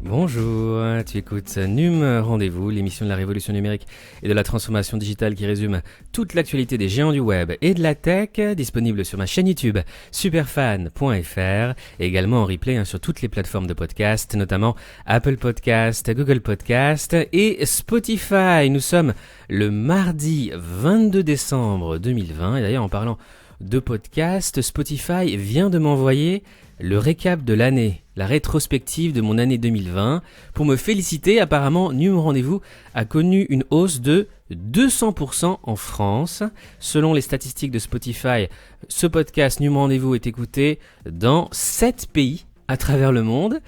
Bonjour, tu écoutes NUM Rendez-vous, l'émission de la révolution numérique et de la transformation digitale qui résume toute l'actualité des géants du web et de la tech, disponible sur ma chaîne YouTube superfan.fr et également en replay sur toutes les plateformes de podcast, notamment Apple Podcast, Google Podcast et Spotify. Nous sommes le mardi 22 décembre 2020 et d'ailleurs en parlant de podcast, Spotify vient de m'envoyer le récap de l'année, la rétrospective de mon année 2020. Pour me féliciter, apparemment, NUM Rendez-vous a connu une hausse de 200% en France. Selon les statistiques de Spotify, ce podcast NUM Rendez-vous est écouté dans 7 pays à travers le monde.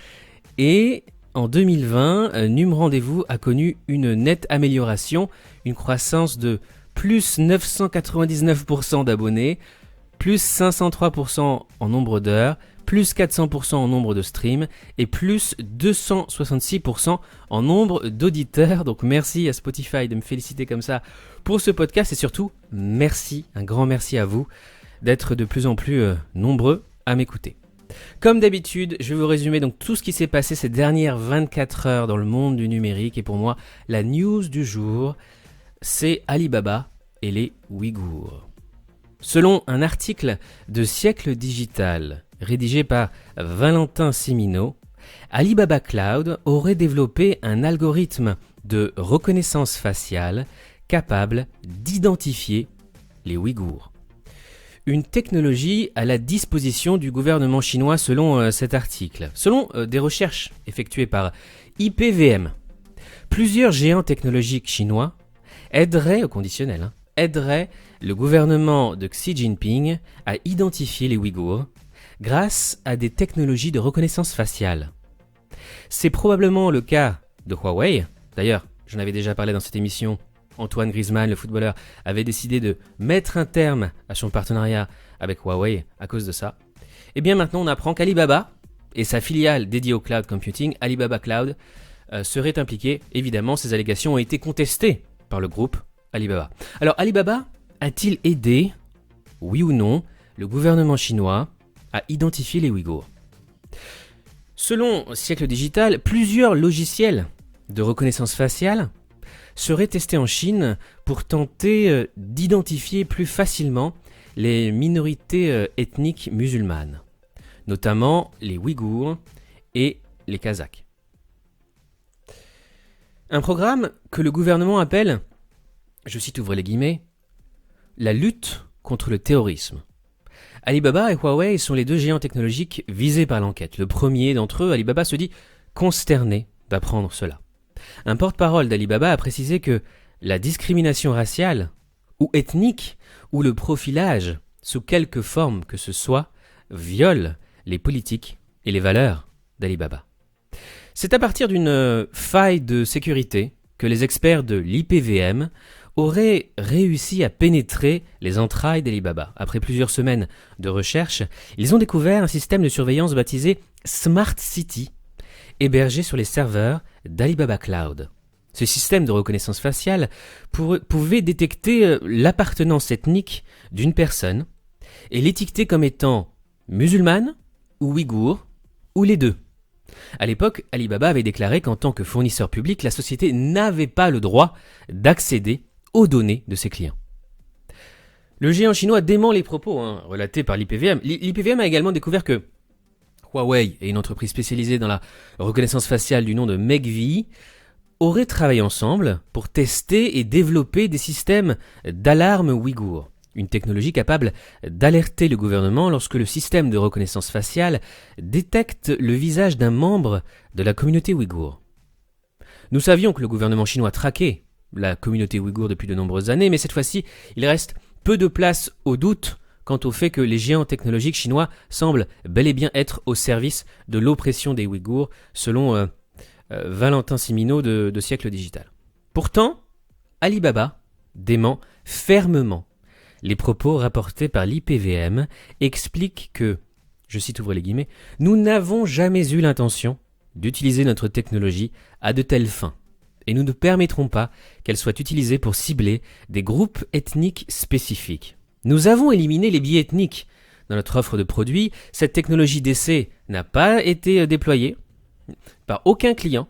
Et en 2020, NUM Rendez-vous a connu une nette amélioration, une croissance de plus 999% d'abonnés, plus 503% en nombre d'heures, plus 400% en nombre de streams et plus 266% en nombre d'auditeurs. Donc merci à Spotify de me féliciter comme ça pour ce podcast et surtout merci, un grand merci à vous d'être de plus en plus nombreux à m'écouter. Comme d'habitude, je vais vous résumer donc tout ce qui s'est passé ces dernières 24 heures dans le monde du numérique et pour moi, la news du jour, c'est Alibaba et les Ouïghours. Selon un article de Siècle Digital rédigé par Valentin Simino, Alibaba Cloud aurait développé un algorithme de reconnaissance faciale capable d'identifier les Ouïghours. Une technologie à la disposition du gouvernement chinois selon cet article. Selon des recherches effectuées par IPVM, plusieurs géants technologiques chinois aideraient, au conditionnel, aideraient le gouvernement de Xi Jinping à identifier les Ouïghours grâce à des technologies de reconnaissance faciale. C'est probablement le cas de Huawei. D'ailleurs, j'en avais déjà parlé dans cette émission. Antoine Griezmann, le footballeur, avait décidé de mettre un terme à son partenariat avec Huawei à cause de ça. Et bien maintenant, on apprend qu'Alibaba et sa filiale dédiée au cloud computing, Alibaba Cloud, seraient impliqués. Évidemment, ces allégations ont été contestées par le groupe Alibaba. Alors, Alibaba a-t-il aidé, oui ou non, le gouvernement chinois à identifier les Ouïghours? Selon Siècle Digital, plusieurs logiciels de reconnaissance faciale seraient testés en Chine pour tenter d'identifier plus facilement les minorités ethniques musulmanes, notamment les Ouïghours et les Kazakhs. Un programme que le gouvernement appelle, je cite ouvrez les guillemets, la lutte contre le terrorisme. Alibaba et Huawei sont les deux géants technologiques visés par l'enquête. Le premier d'entre eux, Alibaba, se dit consterné d'apprendre cela. Un porte-parole d'Alibaba a précisé que la discrimination raciale ou ethnique ou le profilage, sous quelque forme que ce soit, viole les politiques et les valeurs d'Alibaba. C'est à partir d'une faille de sécurité que les experts de l'IPVM auraient réussi à pénétrer les entrailles d'Alibaba. Après plusieurs semaines de recherche, ils ont découvert un système de surveillance baptisé Smart City, hébergé sur les serveurs d'Alibaba Cloud. Ce système de reconnaissance faciale pouvait détecter l'appartenance ethnique d'une personne et l'étiqueter comme étant musulmane ou ouïghour, ou les deux. À l'époque, Alibaba avait déclaré qu'en tant que fournisseur public, la société n'avait pas le droit d'accéder aux données de ses clients. Le géant chinois dément les propos relatés par l'IPVM. L'IPVM a également découvert que Huawei et une entreprise spécialisée dans la reconnaissance faciale du nom de Megvii auraient travaillé ensemble pour tester et développer des systèmes d'alarme ouïghour, une technologie capable d'alerter le gouvernement lorsque le système de reconnaissance faciale détecte le visage d'un membre de la communauté ouïghour. Nous savions que le gouvernement chinois traquait la communauté ouïghour depuis de nombreuses années, mais cette fois-ci, il reste peu de place au doute quant au fait que les géants technologiques chinois semblent bel et bien être au service de l'oppression des Ouïghours, selon Valentin Simino de Siècle Digital. Pourtant, Alibaba dément fermement les propos rapportés par l'IPVM, explique que, je cite ouvrez les guillemets, « Nous n'avons jamais eu l'intention d'utiliser notre technologie à de telles fins. Et nous ne permettrons pas qu'elle soit utilisée pour cibler des groupes ethniques spécifiques. Nous avons éliminé les biais ethniques dans notre offre de produits. Cette technologie d'essai n'a pas été déployée. par aucun client.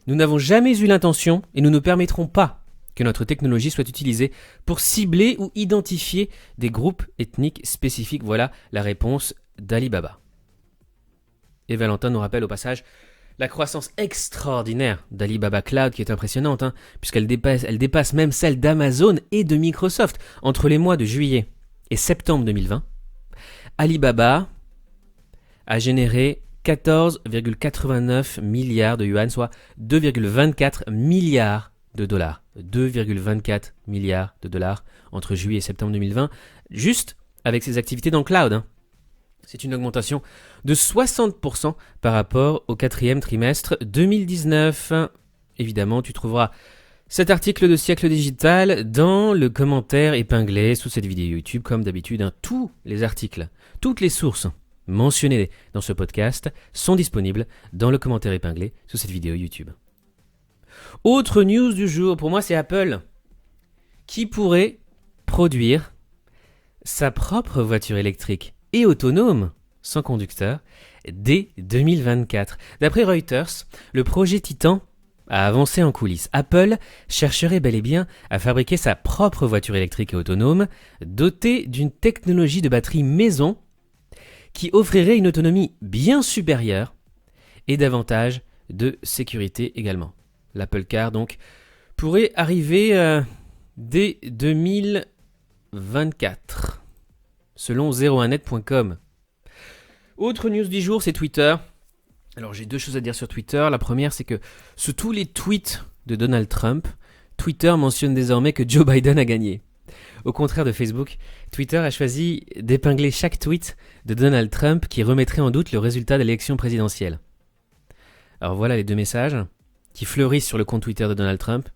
Nous n'avons jamais eu l'intention et nous ne permettrons pas que notre technologie soit utilisée pour cibler ou identifier des groupes ethniques spécifiques. Voilà la réponse d'Alibaba. Et Valentin nous rappelle au passage la croissance extraordinaire d'Alibaba Cloud qui est impressionnante, puisqu'elle dépasse même celle d'Amazon et de Microsoft. Entre les mois de juillet et septembre 2020, Alibaba a généré 14,89 milliards de yuan, soit 2,24 milliards de dollars. 2,24 milliards de dollars entre juillet et septembre 2020, juste avec ses activités dans le cloud. C'est une augmentation de 60% par rapport au quatrième trimestre 2019. Évidemment, tu trouveras cet article de Siècle Digital dans le commentaire épinglé sous cette vidéo YouTube. Comme d'habitude, tous les articles, toutes les sources mentionnées dans ce podcast sont disponibles dans le commentaire épinglé sous cette vidéo YouTube. Autre news du jour, pour moi c'est Apple qui pourrait produire sa propre voiture électrique et autonome sans conducteur dès 2024. D'après Reuters, le projet Titan a avancé en coulisses. Apple chercherait bel et bien à fabriquer sa propre voiture électrique et autonome dotée d'une technologie de batterie maison qui offrirait une autonomie bien supérieure et davantage de sécurité également. L'Apple Car, donc, pourrait arriver dès 2024, selon 01net.com. Autre news du jour, c'est Twitter. Alors, j'ai deux choses à dire sur Twitter. La première, c'est que sous tous les tweets de Donald Trump, Twitter mentionne désormais que Joe Biden a gagné. Au contraire de Facebook, Twitter a choisi d'épingler chaque tweet de Donald Trump qui remettrait en doute le résultat de l'élection présidentielle. Alors voilà les deux messages qui fleurissent sur le compte Twitter de Donald Trump.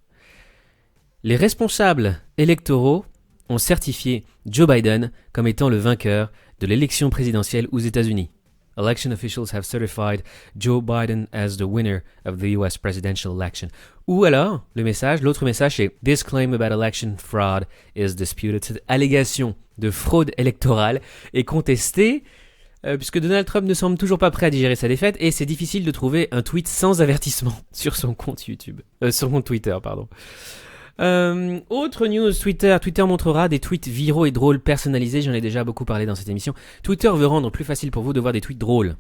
Les responsables électoraux ont certifié Joe Biden comme étant le vainqueur de l'élection présidentielle aux États-Unis. Election officials have certified Joe Biden as the winner of the US presidential election. Ou alors, l'autre message c'est This claim about election fraud is disputed. Cette allégation de fraude électorale est contestée puisque Donald Trump ne semble toujours pas prêt à digérer sa défaite et c'est difficile de trouver un tweet sans avertissement sur son compte Twitter. Autre news, Twitter montrera des tweets viraux et drôles personnalisés, j'en ai déjà beaucoup parlé dans cette émission. Twitter veut rendre plus facile pour vous de voir des tweets drôles.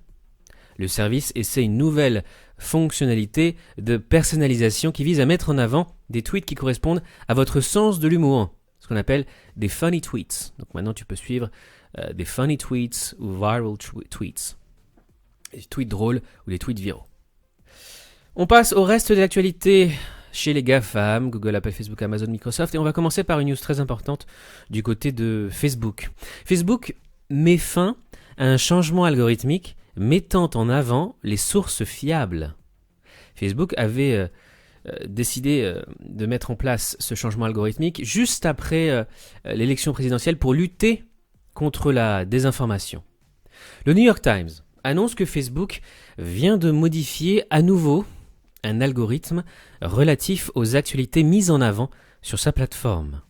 Le service essaie une nouvelle fonctionnalité de personnalisation qui vise à mettre en avant des tweets qui correspondent à votre sens de l'humour, ce qu'on appelle des funny tweets. Donc maintenant tu peux suivre des funny tweets ou viral tweets, des tweets drôles ou des tweets viraux. On passe au reste de l'actualité chez les GAFAM, Google, Apple, Facebook, Amazon, Microsoft, et on va commencer par une news très importante du côté de Facebook. Facebook met fin à un changement algorithmique mettant en avant les sources fiables. Facebook avait décidé de mettre en place ce changement algorithmique juste après l'élection présidentielle pour lutter contre la désinformation. Le New York Times annonce que Facebook vient de modifier à nouveau un algorithme relatif aux actualités mises en avant sur sa plateforme.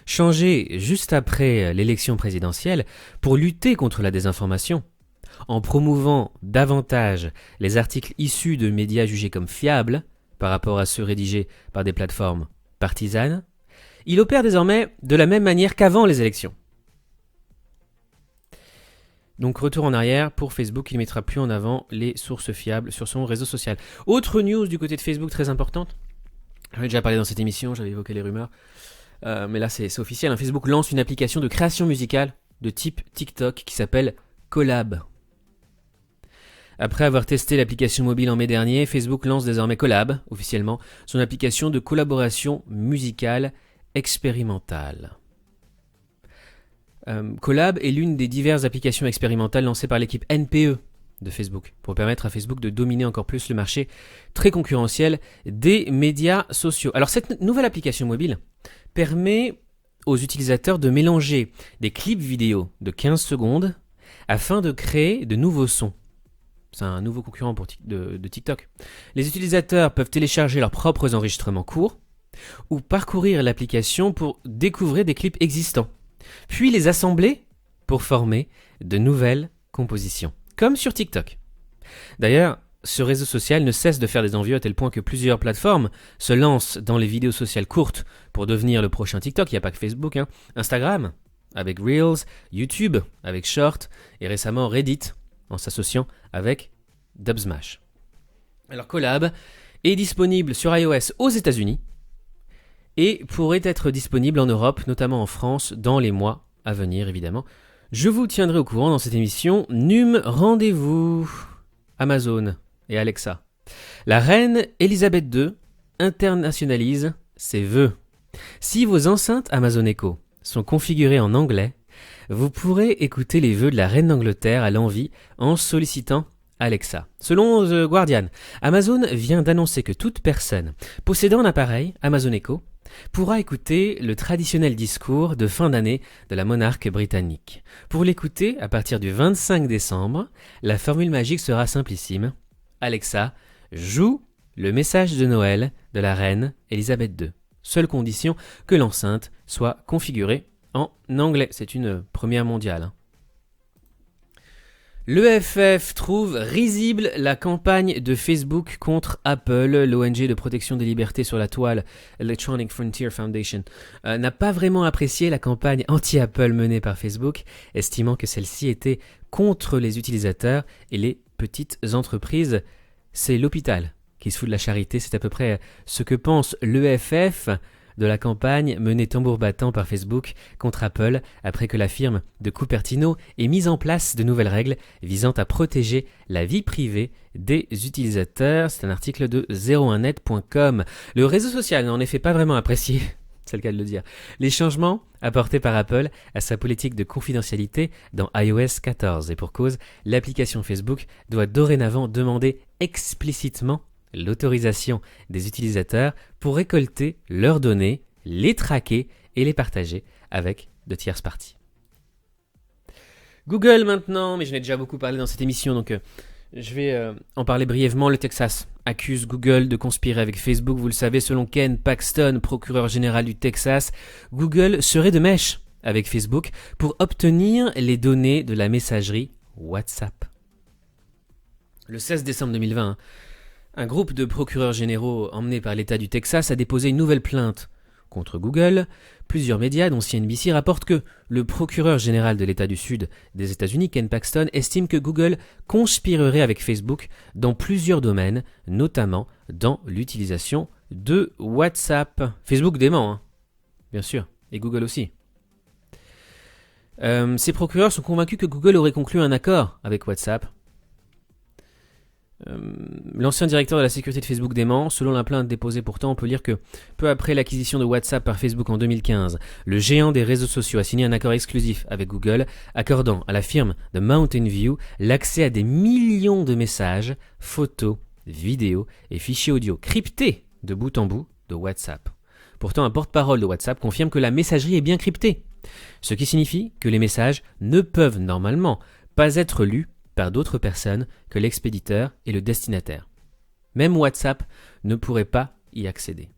Changé juste après l'élection présidentielle pour lutter contre la désinformation, en promouvant davantage les articles issus de médias jugés comme fiables par rapport à ceux rédigés par des plateformes partisanes, il opère désormais de la même manière qu'avant les élections. Donc retour en arrière, pour Facebook, il ne mettra plus en avant les sources fiables sur son réseau social. Autre news du côté de Facebook très importante, j'en ai déjà parlé dans cette émission, j'avais évoqué les rumeurs, mais là c'est officiel, Facebook lance une application de création musicale de type TikTok qui s'appelle Collab. Après avoir testé l'application mobile en mai dernier, Facebook lance désormais Collab, officiellement, son application de collaboration musicale expérimentale. Collab est l'une des diverses applications expérimentales lancées par l'équipe NPE de Facebook pour permettre à Facebook de dominer encore plus le marché très concurrentiel des médias sociaux. Alors cette nouvelle application mobile permet aux utilisateurs de mélanger des clips vidéo de 15 secondes afin de créer de nouveaux sons. C'est un nouveau concurrent de TikTok. Les utilisateurs peuvent télécharger leurs propres enregistrements courts ou parcourir l'application pour découvrir des clips existants, puis les assembler pour former de nouvelles compositions, comme sur TikTok. D'ailleurs, ce réseau social ne cesse de faire des envieux à tel point que plusieurs plateformes se lancent dans les vidéos sociales courtes pour devenir le prochain TikTok. Il n'y a pas que Facebook, hein. Instagram avec Reels, YouTube avec Short et récemment Reddit en s'associant avec Dubsmash. Alors Collab est disponible sur iOS aux États-Unis et pourrait être disponible en Europe, notamment en France, dans les mois à venir évidemment. Je vous tiendrai au courant dans cette émission. NUM, rendez-vous. Amazon et Alexa. La reine Elisabeth II internationalise ses vœux. Si vos enceintes Amazon Echo sont configurées en anglais, vous pourrez écouter les vœux de la reine d'Angleterre à l'envi en sollicitant Alexa. Selon The Guardian, Amazon vient d'annoncer que toute personne possédant un appareil Amazon Echo pourra écouter le traditionnel discours de fin d'année de la monarque britannique. Pour l'écouter, à partir du 25 décembre, la formule magique sera simplissime. Alexa, joue le message de Noël de la reine Elisabeth II. Seule condition que l'enceinte soit configurée en anglais. C'est une première mondiale. L'EFF trouve risible la campagne de Facebook contre Apple. L'ONG de protection des libertés sur la toile, Electronic Frontier Foundation, n'a pas vraiment apprécié la campagne anti-Apple menée par Facebook, estimant que celle-ci était contre les utilisateurs et les petites entreprises. C'est l'hôpital qui se fout de la charité, c'est à peu près ce que pense l'EFF de la campagne menée tambour battant par Facebook contre Apple après que la firme de Cupertino ait mis en place de nouvelles règles visant à protéger la vie privée des utilisateurs. C'est un article de 01net.com. Le réseau social n'a en effet pas vraiment apprécié, c'est le cas de le dire, les changements apportés par Apple à sa politique de confidentialité dans iOS 14. Et pour cause, l'application Facebook doit dorénavant demander explicitement l'autorisation des utilisateurs pour récolter leurs données, les traquer et les partager avec de tierces parties. Google maintenant, mais je n'ai déjà beaucoup parlé dans cette émission, donc je vais en parler brièvement. Le Texas accuse Google de conspirer avec Facebook. Vous le savez, selon Ken Paxton, procureur général du Texas, Google serait de mèche avec Facebook pour obtenir les données de la messagerie WhatsApp. Le 16 décembre 2020, un groupe de procureurs généraux emmenés par l'État du Texas a déposé une nouvelle plainte contre Google. Plusieurs médias, dont CNBC, rapportent que le procureur général de l'État du Sud des États-Unis, Ken Paxton, estime que Google conspirerait avec Facebook dans plusieurs domaines, notamment dans l'utilisation de WhatsApp. Facebook dément, hein, bien sûr, et Google aussi. Ces procureurs sont convaincus que Google aurait conclu un accord avec WhatsApp. L'ancien directeur de la sécurité de Facebook dément. Selon la plainte déposée pourtant, on peut lire que peu après l'acquisition de WhatsApp par Facebook en 2015, le géant des réseaux sociaux a signé un accord exclusif avec Google, accordant à la firme de Mountain View l'accès à des millions de messages, photos, vidéos et fichiers audio cryptés de bout en bout de WhatsApp. Pourtant, un porte-parole de WhatsApp confirme que la messagerie est bien cryptée, ce qui signifie que les messages ne peuvent normalement pas être lus par d'autres personnes que l'expéditeur et le destinataire. Même WhatsApp ne pourrait pas y accéder.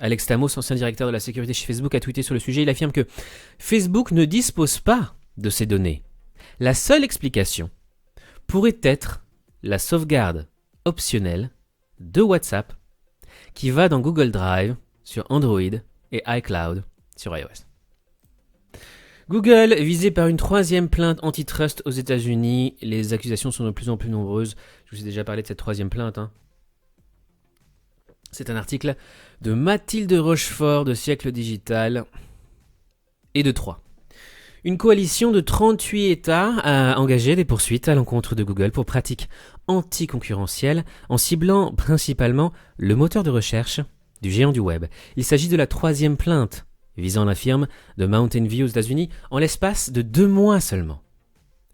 Alex Stamos, ancien directeur de la sécurité chez Facebook, a tweeté sur le sujet. Il affirme que Facebook ne dispose pas de ces données. La seule explication pourrait être la sauvegarde optionnelle de WhatsApp qui va dans Google Drive sur Android et iCloud sur iOS. Google, visé par une troisième plainte antitrust aux États-Unis. Les accusations sont de plus en plus nombreuses. Je vous ai déjà parlé de cette troisième plainte. C'est un article de Mathilde Rochefort de Siècle Digital et de 3. Une coalition de 38 États a engagé des poursuites à l'encontre de Google pour pratiques anticoncurrentielles en ciblant principalement le moteur de recherche du géant du web. Il s'agit de la troisième plainte visant la firme de Mountain View aux États-Unis en l'espace de 2 mois seulement.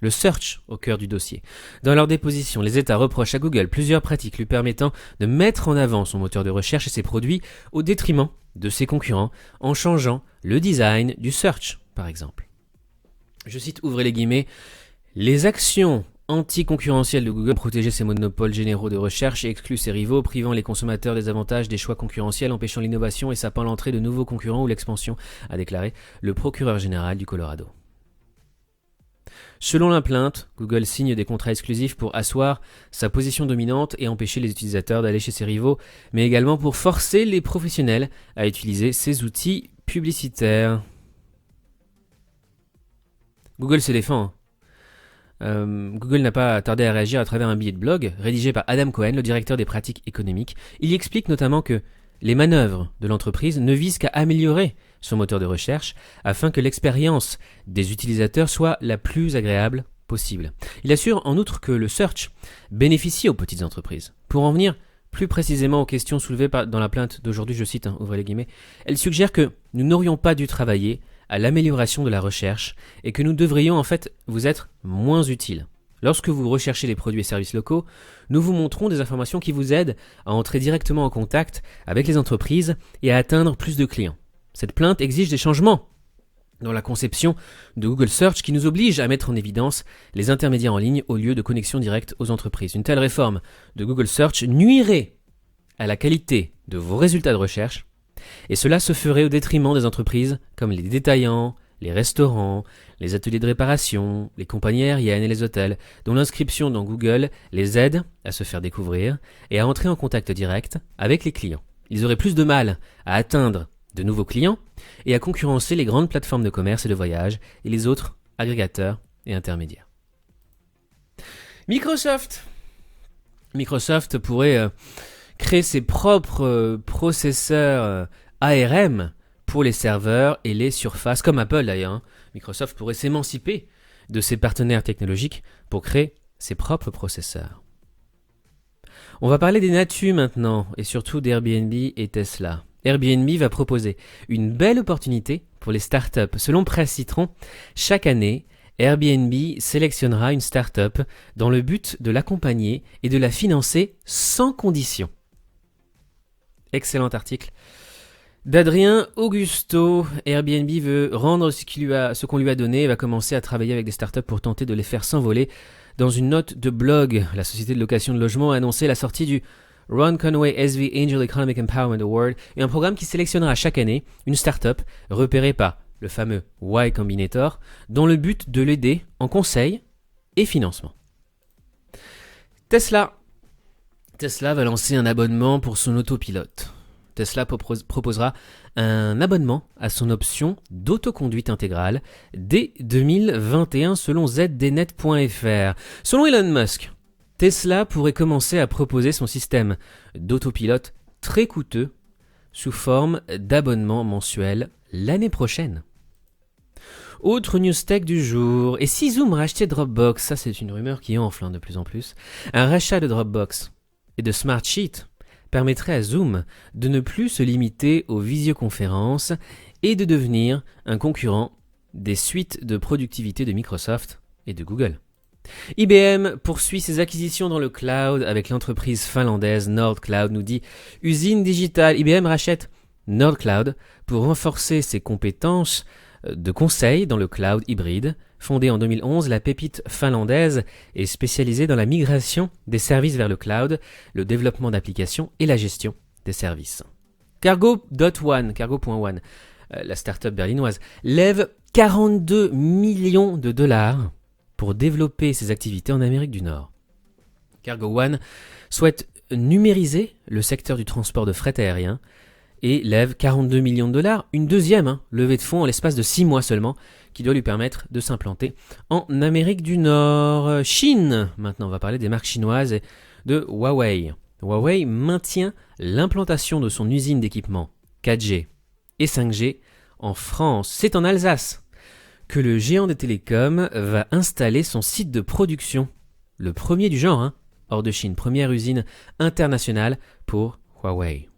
Le search au cœur du dossier. Dans leur déposition, les États reprochent à Google plusieurs pratiques lui permettant de mettre en avant son moteur de recherche et ses produits au détriment de ses concurrents en changeant le design du search, par exemple. Je cite, ouvrez les guillemets, « Les actions anticoncurrentielles de Google ont protégé ses monopoles généraux de recherche et exclu ses rivaux, privant les consommateurs des avantages des choix concurrentiels, empêchant l'innovation et sapant l'entrée de nouveaux concurrents ou l'expansion », a déclaré le procureur général du Colorado. Selon la plainte, Google signe des contrats exclusifs pour asseoir sa position dominante et empêcher les utilisateurs d'aller chez ses rivaux, mais également pour forcer les professionnels à utiliser ces outils publicitaires. Google se défend. Google n'a pas tardé à réagir à travers un billet de blog rédigé par Adam Cohen, le directeur des pratiques économiques. Il y explique notamment que les manœuvres de l'entreprise ne visent qu'à améliorer son moteur de recherche afin que l'expérience des utilisateurs soit la plus agréable possible. Il assure en outre que le search bénéficie aux petites entreprises. Pour en venir plus précisément aux questions soulevées dans la plainte d'aujourd'hui, je cite, ouvrez les guillemets, elle suggère que nous n'aurions pas dû travailler à l'amélioration de la recherche et que nous devrions en fait vous être moins utiles. Lorsque vous recherchez les produits et services locaux, nous vous montrons des informations qui vous aident à entrer directement en contact avec les entreprises et à atteindre plus de clients. Cette plainte exige des changements dans la conception de Google Search qui nous oblige à mettre en évidence les intermédiaires en ligne au lieu de connexion directe aux entreprises. Une telle réforme de Google Search nuirait à la qualité de vos résultats de recherche et cela se ferait au détriment des entreprises comme les détaillants, les restaurants, les ateliers de réparation, les compagnies aériennes et les hôtels, dont l'inscription dans Google les aide à se faire découvrir et à entrer en contact direct avec les clients. Ils auraient plus de mal à atteindre de nouveaux clients et à concurrencer les grandes plateformes de commerce et de voyage et les autres agrégateurs et intermédiaires. Microsoft pourrait créer ses propres processeurs ARM pour les serveurs et les surfaces, comme Apple d'ailleurs. Microsoft pourrait s'émanciper de ses partenaires technologiques pour créer ses propres processeurs. On va parler des Natu maintenant, et surtout d'Airbnb et Tesla. Airbnb va proposer une belle opportunité pour les startups. Selon Presse Citron, chaque année, Airbnb sélectionnera une startup dans le but de l'accompagner et de la financer sans condition. Excellent article d'Adrien Augusto. Airbnb veut rendre ce qu'on lui a donné et va commencer à travailler avec des startups pour tenter de les faire s'envoler. Dans une note de blog, la société de location de logement a annoncé la sortie du Ron Conway SV Angel Economic Empowerment Award et un programme qui sélectionnera chaque année une startup repérée par le fameux Y Combinator dans le but de l'aider en conseil et financement. Tesla va lancer un abonnement pour son autopilote. Tesla proposera un abonnement à son option d'autoconduite intégrale dès 2021 selon zdnet.fr. Selon Elon Musk, Tesla pourrait commencer à proposer son système d'autopilote très coûteux sous forme d'abonnement mensuel l'année prochaine. Autre news tech du jour, et si Zoom rachetait Dropbox, ça c'est une rumeur qui enfle de plus en plus, un rachat de Dropbox et de Smartsheet permettrait à Zoom de ne plus se limiter aux visioconférences et de devenir un concurrent des suites de productivité de Microsoft et de Google. IBM poursuit ses acquisitions dans le cloud avec l'entreprise finlandaise Nordcloud, nous dit Usine Digitale. IBM rachète Nordcloud pour renforcer ses compétences de conseil dans le cloud hybride. Fondée en 2011, la pépite finlandaise est spécialisée dans la migration des services vers le cloud, le développement d'applications et la gestion des services. Cargo.one, la start-up berlinoise, lève 42 millions de dollars pour développer ses activités en Amérique du Nord. Cargo One souhaite numériser le secteur du transport de fret aérien et lève 42 millions de dollars, une deuxième levée de fonds en l'espace de 6 mois seulement, qui doit lui permettre de s'implanter en Amérique du Nord. Chine, maintenant on va parler des marques chinoises et de Huawei. Huawei maintient l'implantation de son usine d'équipement 4G et 5G en France. C'est en Alsace que le géant des télécoms va installer son site de production, le premier du genre, hors de Chine, première usine internationale pour Huawei.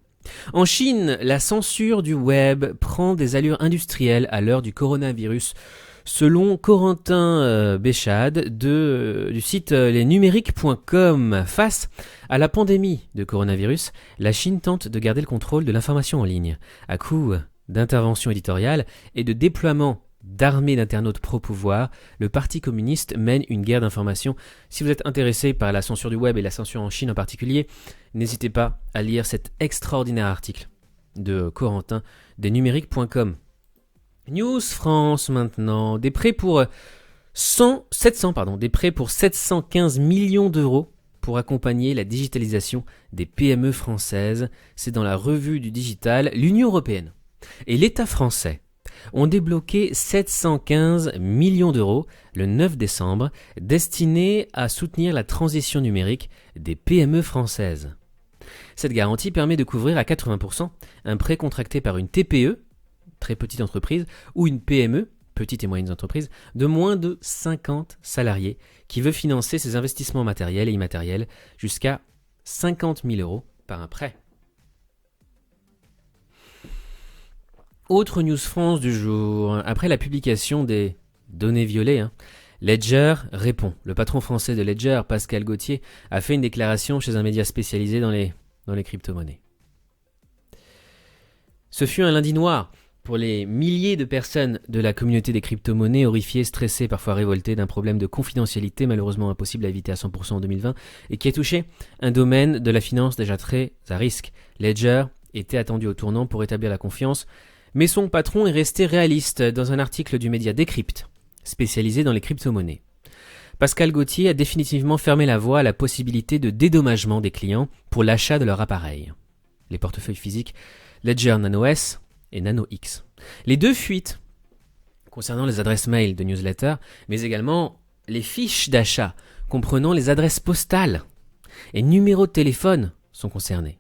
En Chine, la censure du web prend des allures industrielles à l'heure du coronavirus. Selon Corentin Béchade du site lesnumériques.com, face à la pandémie de coronavirus, la Chine tente de garder le contrôle de l'information en ligne. À coup d'intervention éditoriale et de déploiement d'armées d'internautes pro-pouvoir, le Parti communiste mène une guerre d'information. Si vous êtes intéressé par la censure du web et la censure en Chine en particulier, n'hésitez pas à lire cet extraordinaire article de Corentin des numériques.com. News France maintenant. Des prêts pour des prêts pour 715 millions d'euros pour accompagner la digitalisation des PME françaises. C'est dans la revue du digital. L'Union européenne et l'État français ont débloqué 715 millions d'euros le 9 décembre, destinés à soutenir la transition numérique des PME françaises. Cette garantie permet de couvrir à 80% un prêt contracté par une TPE, très petite entreprise, ou une PME, petites et moyennes entreprises, de moins de 50 salariés, qui veut financer ses investissements matériels et immatériels jusqu'à 50 000 euros par un prêt. Autre news France du jour. Après la publication des données violées, Ledger répond. Le patron français de Ledger, Pascal Gauthier, a fait une déclaration chez un média spécialisé dans les crypto-monnaies. Ce fut un lundi noir pour les milliers de personnes de la communauté des crypto-monnaies, horrifiées, stressées, parfois révoltées d'un problème de confidentialité malheureusement impossible à éviter à 100% en 2020 et qui a touché un domaine de la finance déjà très à risque. Ledger était attendu au tournant pour établir la confiance, mais son patron est resté réaliste dans un article du média Decrypt, spécialisé dans les crypto-monnaies. Pascal Gauthier a définitivement fermé la voie à la possibilité de dédommagement des clients pour l'achat de leur appareil. Les portefeuilles physiques Ledger Nano S et Nano X. Les deux fuites concernant les adresses mail de newsletter, mais également les fiches d'achat comprenant les adresses postales et numéros de téléphone sont concernés.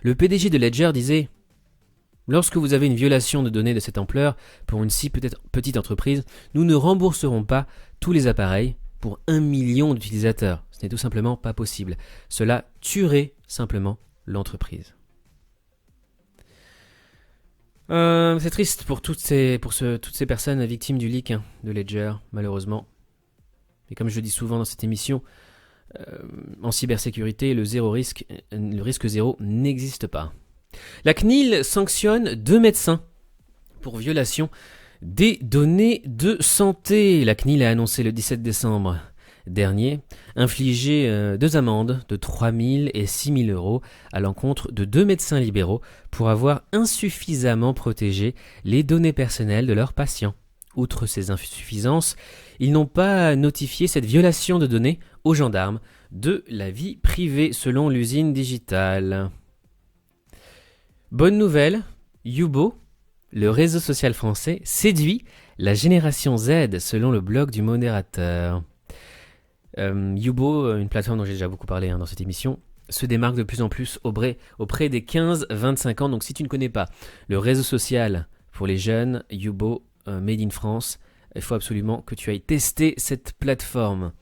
Le PDG de Ledger disait « Lorsque vous avez une violation de données de cette ampleur pour une si petite entreprise, nous ne rembourserons pas tous les appareils pour 1 million d'utilisateurs. Ce n'est tout simplement pas possible. Cela tuerait simplement l'entreprise. » C'est triste pour toutes ces personnes victimes du leak de Ledger, malheureusement. Et comme je le dis souvent dans cette émission, en cybersécurité, le risque zéro n'existe pas. La CNIL sanctionne 2 médecins pour violation des données de santé. La CNIL a annoncé le 17 décembre dernier infliger 2 amendes de 3 000 et 6 000 euros à l'encontre de 2 médecins libéraux pour avoir insuffisamment protégé les données personnelles de leurs patients. Outre ces insuffisances, ils n'ont pas notifié cette violation de données aux gendarmes de la vie privée selon l'usine digitale. Bonne nouvelle, Yubo, le réseau social français, séduit la génération Z selon le blog du modérateur. Yubo, une plateforme dont j'ai déjà beaucoup parlé dans cette émission, se démarque de plus en plus auprès des 15-25 ans. Donc si tu ne connais pas le réseau social pour les jeunes, Yubo, Made in France, il faut absolument que tu ailles tester cette plateforme.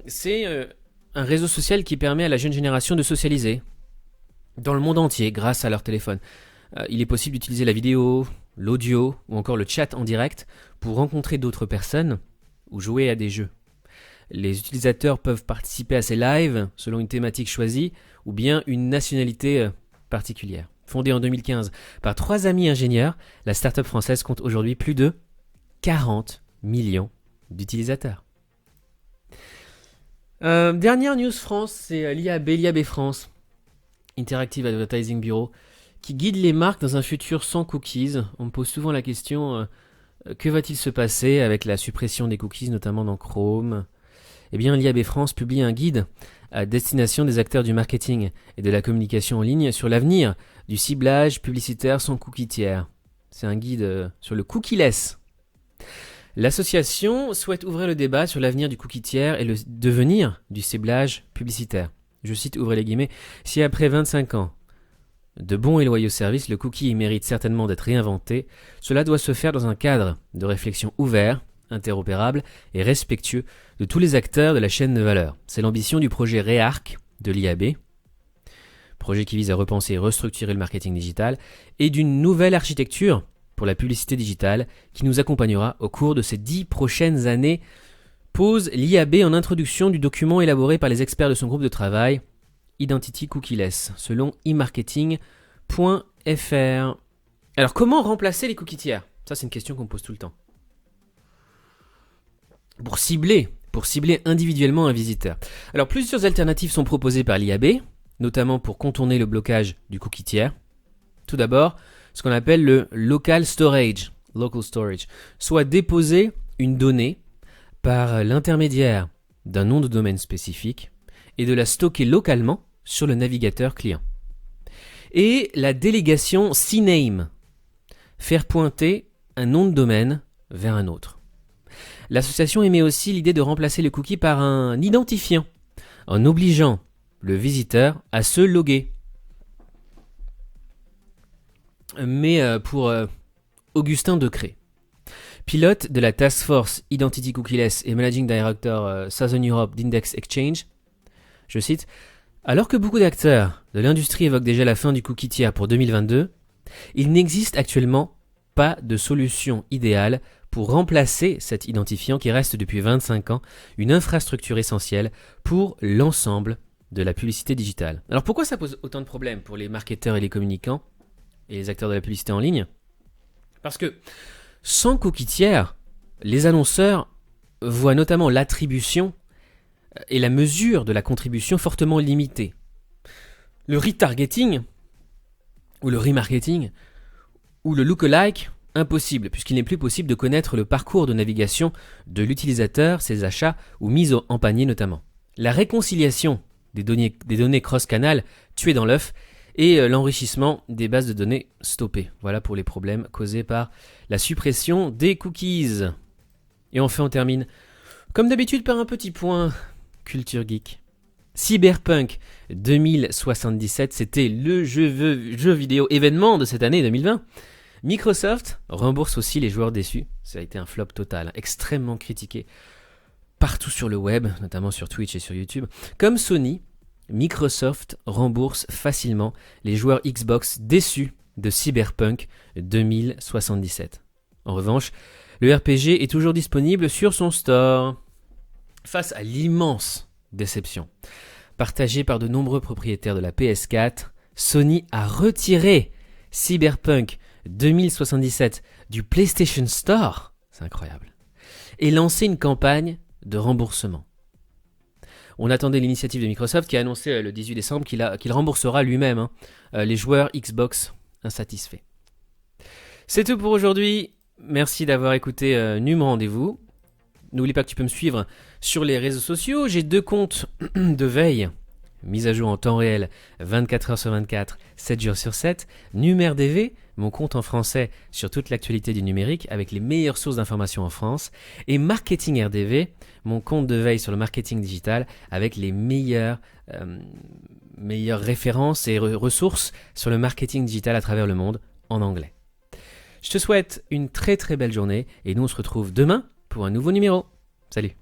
C'est un réseau social qui permet à la jeune génération de socialiser dans le monde entier grâce à leur téléphone. Il est possible d'utiliser la vidéo, l'audio ou encore le chat en direct pour rencontrer d'autres personnes ou jouer à des jeux. Les utilisateurs peuvent participer à ces lives selon une thématique choisie ou bien une nationalité particulière. Fondée en 2015 par 3 amis ingénieurs, la start-up française compte aujourd'hui plus de 40 millions d'utilisateurs. Dernière news France, c'est l'IAB France, Interactive Advertising Bureau, qui guide les marques dans un futur sans cookies. On me pose souvent la question, que va-t-il se passer avec la suppression des cookies, notamment dans Chrome ? Eh bien, l'IAB France publie un guide à destination des acteurs du marketing et de la communication en ligne sur l'avenir du ciblage publicitaire sans cookie tiers. C'est un guide sur le cookieless. L'association souhaite ouvrir le débat sur l'avenir du cookie tiers et le devenir du ciblage publicitaire. Je cite, ouvrez les guillemets, « Si après 25 ans de bons et loyaux services, le cookie mérite certainement d'être réinventé, cela doit se faire dans un cadre de réflexion ouvert, interopérable et respectueux de tous les acteurs de la chaîne de valeur. C'est l'ambition du projet REARC de l'IAB, projet qui vise à repenser et restructurer le marketing digital, et d'une nouvelle architecture pour la publicité digitale qui nous accompagnera au cours de ces 10 prochaines années, pose l'IAB en introduction du document élaboré par les experts de son groupe de travail Identity Cookieless, selon eMarketing.fr. Alors, comment remplacer les cookies tiers ? Ça, c'est une question qu'on me pose tout le temps. Pour cibler individuellement un visiteur. Alors, plusieurs alternatives sont proposées par l'IAB, notamment pour contourner le blocage du cookie tiers. Tout d'abord, ce qu'on appelle le local storage, soit déposer une donnée par l'intermédiaire d'un nom de domaine spécifique et de la stocker localement sur le navigateur client. Et la délégation CNAME, faire pointer un nom de domaine vers un autre. L'association émet aussi l'idée de remplacer le cookie par un identifiant, en obligeant le visiteur à se loguer. Mais pour Augustin Decré, pilote de la Task Force Identity Cookieless et Managing Director Southern Europe d'Index Exchange, je cite, « Alors que beaucoup d'acteurs de l'industrie évoquent déjà la fin du cookie tiers pour 2022, il n'existe actuellement pas de solution idéale pour remplacer cet identifiant qui reste depuis 25 ans une infrastructure essentielle pour l'ensemble de la publicité digitale. » Alors pourquoi ça pose autant de problèmes pour les marketeurs et les communicants et les acteurs de la publicité en ligne? Parce que sans cookie tiers, les annonceurs voient notamment l'attribution et la mesure de la contribution fortement limitée. Le retargeting, ou le remarketing, ou le lookalike, impossible, puisqu'il n'est plus possible de connaître le parcours de navigation de l'utilisateur, ses achats ou mise en panier notamment. La réconciliation des données cross-canal tuées dans l'œuf et l'enrichissement des bases de données stoppées. Voilà pour les problèmes causés par la suppression des cookies. Et enfin, on termine, comme d'habitude, par un petit point culture geek. Cyberpunk 2077, c'était le jeu vidéo événement de cette année 2020. Microsoft rembourse aussi les joueurs déçus. Ça a été un flop total, extrêmement critiqué partout sur le web, notamment sur Twitch et sur YouTube. Comme Sony, Microsoft rembourse facilement les joueurs Xbox déçus de Cyberpunk 2077. En revanche, le RPG est toujours disponible sur son store. Face à l'immense déception partagée par de nombreux propriétaires de la PS4, Sony a retiré Cyberpunk 2077 du PlayStation Store, c'est incroyable, et lancé une campagne de remboursement. On attendait l'initiative de Microsoft qui a annoncé le 18 décembre qu'il remboursera lui-même les joueurs Xbox insatisfaits. C'est tout pour aujourd'hui. Merci d'avoir écouté NUM Rendez-vous. N'oublie pas que tu peux me suivre sur les réseaux sociaux. J'ai 2 comptes de veille, mise à jour en temps réel, 24 heures sur 24, 7 jours sur 7. NumRDV, mon compte en français sur toute l'actualité du numérique avec les meilleures sources d'informations en France. Et Marketing RDV, mon compte de veille sur le marketing digital avec les meilleures références et ressources sur le marketing digital à travers le monde en anglais. Je te souhaite une très très belle journée et nous on se retrouve demain pour un nouveau numéro. Salut!